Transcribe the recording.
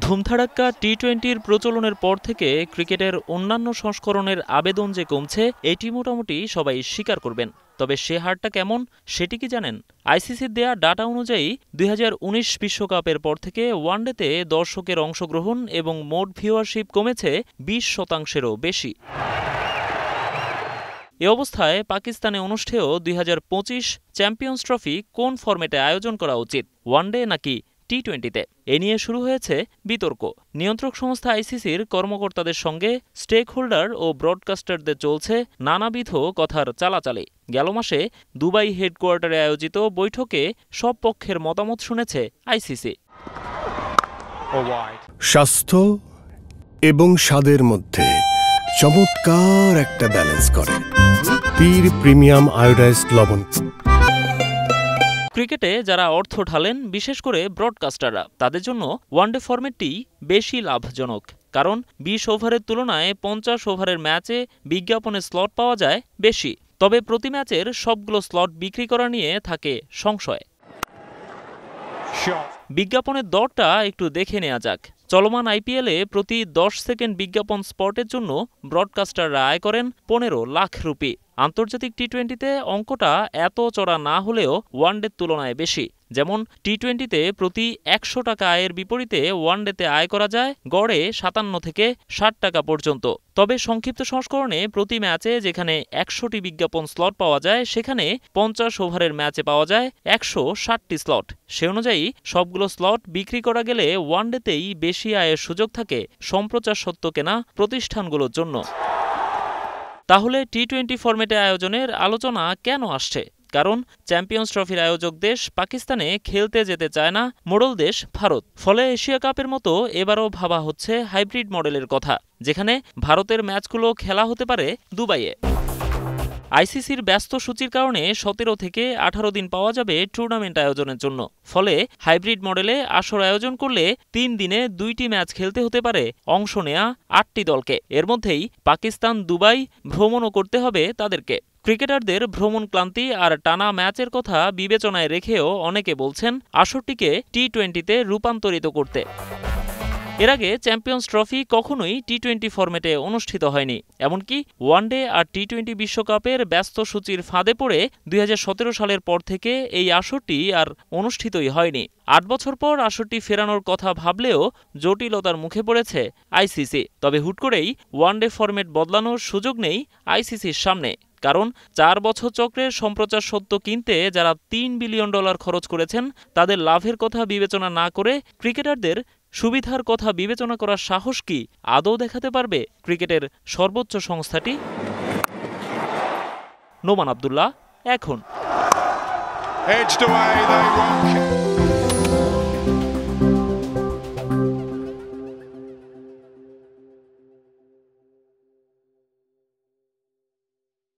ধুমধাড়াক্কা টি-20-র প্রচলনের পর থেকে ক্রিকেটের অন্যান্য সংস্করণের আবেদন যে কমছে এটি মোটামুটি সবাই স্বীকার করবেন। তবে সে হারটা কেমন সেটি কি জানেন? আইসিসির দেয়া ডাটা অনুযায়ী ২০১৯ বিশ্বকাপের পর থেকে ওয়ানডেতে দর্শকের অংশগ্রহণ এবং মোট ভিউয়ারশিপ কমেছে ২০%-এরও বেশি। এ অবস্থায় পাকিস্তানে অনুষ্ঠেয় ২০২৫ চ্যাম্পিয়ন্স ট্রফি কোন ফরম্যাটে আয়োজন করা উচিত, ওয়ানডে নাকি টি-20-তে? এ নিয়ে শুরু হয়েছে বিতর্ক। নিয়ন্ত্রক সংস্থা আইসিসির কর্মকর্তাদের সঙ্গে স্টেক হোল্ডার ও ব্রডকাস্টারদের চলছে নানাবিধ কথার চালাচালি। গেল মাসে দুবাই হেডকোয়ার্টারে আয়োজিত বৈঠকে সব পক্ষের মতামত শুনেছে আইসিসি। স্বাস্থ্য এবং স্বাদের মধ্যে চমৎকার একটা ব্যালেন্স করে পীর প্রিমিয়াম আয়োডাইজড লবণ। ক্রিকেটে যারা অর্থ ঢালেন, বিশেষ করে ব্রডকাস্টাররা, তাদের জন্য ওয়ানডে ফরম্যাটটি বেশি লাভজনক। কারণ ২০ ওভারের তুলনায় ৫০ ওভারের ম্যাচে বিজ্ঞাপনের স্লট পাওয়া যায় বেশি। তবে প্রতি ম্যাচের সবগুলো স্লট বিক্রি করা নিয়ে থাকে সংশয়। বিজ্ঞাপনের দরটা একটু দেখে নেওয়া যাক। চলমান আইপিএলে প্রতি ১০ সেকেন্ড বিজ্ঞাপন স্পটের জন্য ব্রডকাস্টাররা আয় করেন ১৫ লাখ রুপি। আন্তর্জাতিক টি-20-তে অঙ্কটা এত চড়া না হলেও ওয়ানডের তুলনায় বেশি। যেমন টি-20-তে প্রতি ১০০ টাকা আয়ের বিপরীতে ওয়ানডেতে আয় করা যায় গড়ে ৫৭ থেকে ৬০ টাকা পর্যন্ত। তবে সংক্ষিপ্ত সংস্করণে প্রতি ম্যাচে যেখানে ১০০টি বিজ্ঞাপন স্লট পাওয়া যায়, সেখানে ৫০ ওভারের ম্যাচে পাওয়া যায় ১৬০টি স্লট। সে অনুযায়ী সবগুলো স্লট বিক্রি করা গেলে ওয়ানডেতেই বেশি আয়ের সুযোগ থাকে সম্প্রচার সত্ত্ব কেনা প্রতিষ্ঠানগুলোর জন্য। তাহলে টি-20 ফরম্যাটে আয়োজনের আলোচনা কেন আসছে? কারণ চ্যাম্পিয়ন্স ট্রফির আয়োজক দেশ পাকিস্তানে খেলতে যেতে চায় না মোড়ল দেশ ভারত। ফলে এশিয়া কাপের মতো এবারও ভাবা হচ্ছে হাইব্রিড মডেলের কথা, যেখানে ভারতের ম্যাচগুলো খেলা হতে পারে দুবাইয়ে। আইসিসির ব্যস্ত সূচির কারণে ১৭ থেকে ১৮ দিন পাওয়া যাবে টুর্নামেন্ট আয়োজনের জন্য। ফলে হাইব্রিড মডেলে আসর আয়োজন করলে ৩ দিনে ২টি ম্যাচ খেলতে হতে পারে অংশ নেয়া ৮টি দলকে। এর মধ্যেই পাকিস্তান, দুবাই ভ্রমণও করতে হবে তাদেরকে। ক্রিকেটারদের ভ্রমণ ক্লান্তি আর টানা ম্যাচের কথা বিবেচনায় রেখেও অনেকে বলছেন আসরটিকে টি-20-তে রূপান্তরিত করতে। এর আগে চ্যাম্পিয়ন্স ট্রফি কখনোই টি-20 ফরম্যাটে অনুষ্ঠিত হয়নি। এমনকি ওয়ানডে আর টি-20 বিশ্বকাপের ব্যস্ত সূচির ফাঁদে পড়ে ২০১৭ সালের পর থেকে এই আসরটি আর অনুষ্ঠিতই হয়নি। ৮ বছর পর আসরটি ফেরানোর কথা ভাবলেও জটিলতার মুখে পড়েছে আইসিসি। তবে হুট করেই ওয়ানডে ফরম্যাট বদলানোর সুযোগ নেই আইসিসির সামনে। কারণ ৪ বছর চক্রের সম্প্রচার সত্ত্ব কিনতে যারা $৩ বিলিয়ন খরচ করেছেন, তাদের লাভের কথা বিবেচনা না করে ক্রিকেটারদের সুবিধার কথা বিবেচনা করার সাহস কি আদৌ দেখাতে পারবে ক্রিকেটের সর্বোচ্চ সংস্থাটি? নোমান আব্দুল্লাহ, এখন।